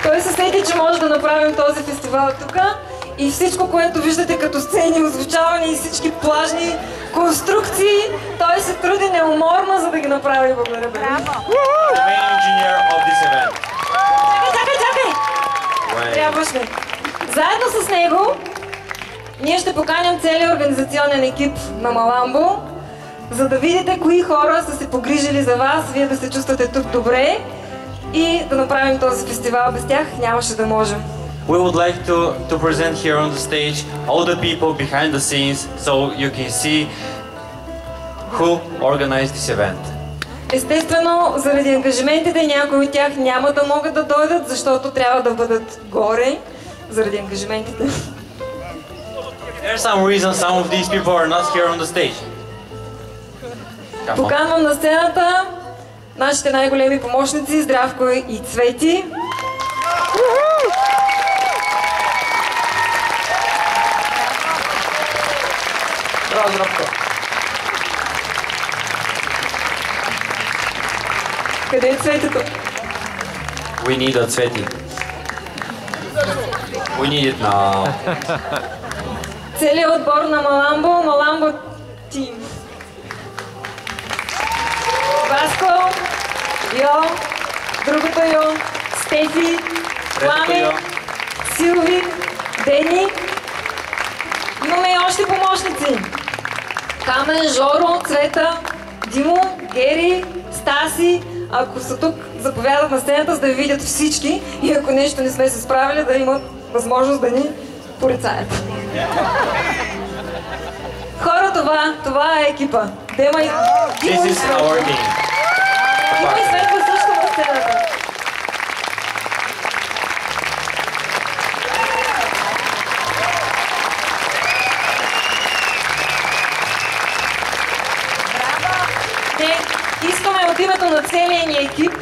Той се сети, че може да направим този фестивал тук и всичко, което виждате като сцени, озвучаване и всички плажни конструкции, той се труди неуморно, за да ги направи. Благодаря. Чакай! Трябваше. Заедно с него ние ще поканям целият организационен екип на Маламбо, за да видите кои хора са се погрижили за вас, вие да се чувствате тук добре и да направим този фестивал. Без тях нямаше да можем. We would like to present here on the stage all the people behind the scenes so you can see who organized this event. Естествено, заради ангажиментите някои от тях няма да могат да дойдат, защото трябва да бъдат горе, заради ангажиментите. There are some reasons some of these people are not here on the stage. Поканвам на сцената нашите най-големи помощници Здравко и Цвети. Браво, Здравко! Къде е Цветето? We need a Цвети. We need it now. Целият отбор на Маламбо Тим. Васко, Йо, другото Йо, Стефи, Лами, Силви, Дени. Имаме и още помощници. Камен, Жоро, Цвета, Димо, Гери, Стаси. Ако са тук, заповядат на сцената, за да ви видят всички и ако нещо не сме се справили, да имат възможност да ни порицаят. Хора, това е екипа. Дема и This is our team. Има и Светла също на сцената. Искаме от името на целия ни екип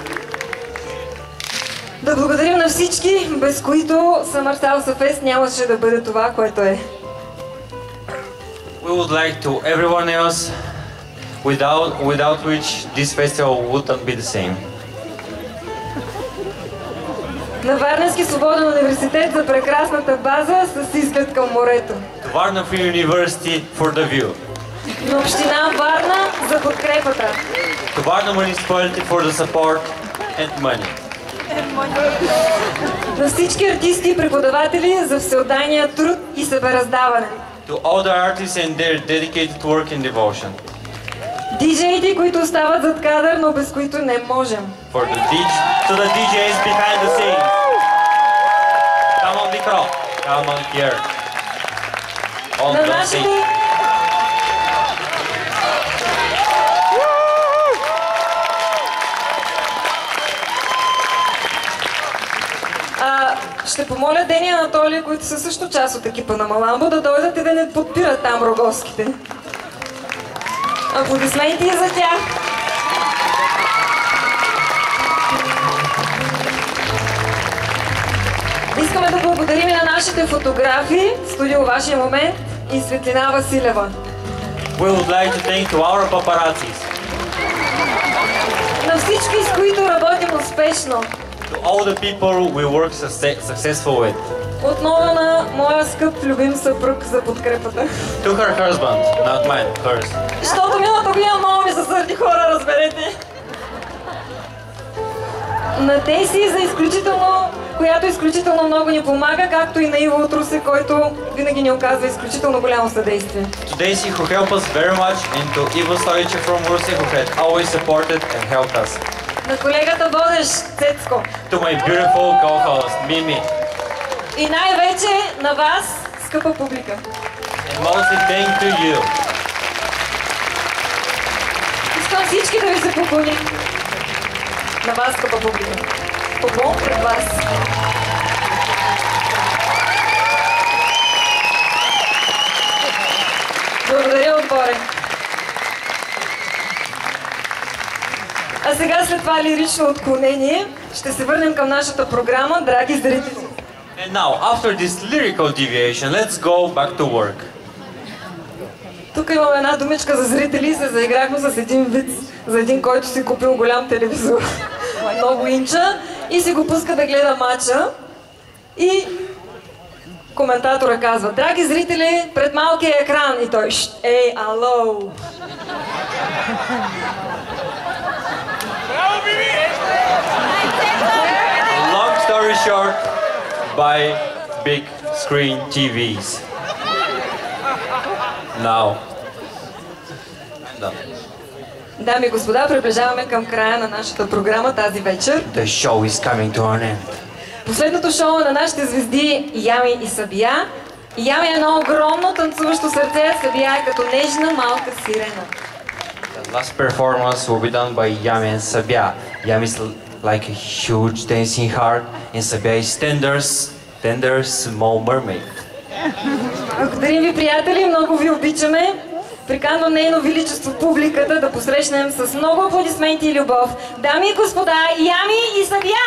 да благодарим на всички, без които Summer Salsa Fest нямаше да бъде това, което е. We would like to everyone else without which this festival wouldn't be the same. На Варненски свободен университет за прекрасната база с изглед към морето. To Varna Free University for the view. На община Варна за подкрепата. To Varna Municipality for the support and money. На всички артисти и преподаватели за всеотдайния труд и себераздаване. To all the artists and their dedicated work and devotion. Диджеите, които остават зад кадър, но без които не можем. To the DJs behind the scenes. Come on, Mikro. Come on here. On На the нашите... scene. Ще помоля Дени и Анатолий, които са също част от екипа на Маламбо, да дойдат и да не подпират там роговските. Аплодисменти и за тях! Искаме да благодарим и на нашите фотографи, студио Вашия момент и Светлина Василева. We would like to thank to our paparazzis. На всички, с които работим успешно. To all the people we work successful with. Отново на моя скъп любим съпруг за подкрепата. To her husband, not mine, hers. Защото миналата година много ми се сърди, хора, разберете. На Теси, която изключително много ни помага, както и на Иво от Русе, който винаги ни оказва изключително голямо съдействие. To Daisy, who helped us very much, and to Ivo Stoice from Russia, who had always supported and helped us. На колегата водещ Цецко. To my beautiful co-host, Mimi. И най-вече на вас, скъпа публика. And mostly thank to you. Искам всички да ви се поклоним. На вас, скъпа публика. Поклон пред вас. Благодаря отборе. А сега след това лирично отклонение ще се върнем към нашата програма, драги зрители. And now, after this lyrical deviation, let's go back to work. Тук имаме една думичка за зрители и се заиграхме с един виц за един, който си купил голям телевизор. Много инча и си го пуска да гледа матча. И коментатора казва: драги зрители, пред малкия екран. И той: ей, ало! Long story short, buy big screen TVs. Now. Дами и господа, приближаваме към края на нашата програма тази вечер. The show is coming to an end. Последното шоу на нашите звезди Ями и Сабия. Ями е едно огромно танцуващо сърце, Сабия е като нежна малка сирена. The last performance will be done by Yami and Sabia. Yami is like a huge dancing heart, and Sabia is tender small mermaid. Благодарим ви, приятели, много ви обичаме. Приканвам нейно величество публиката да посрещнем с много аплодисменти и любов. Дами и господа, Ями и Сабия!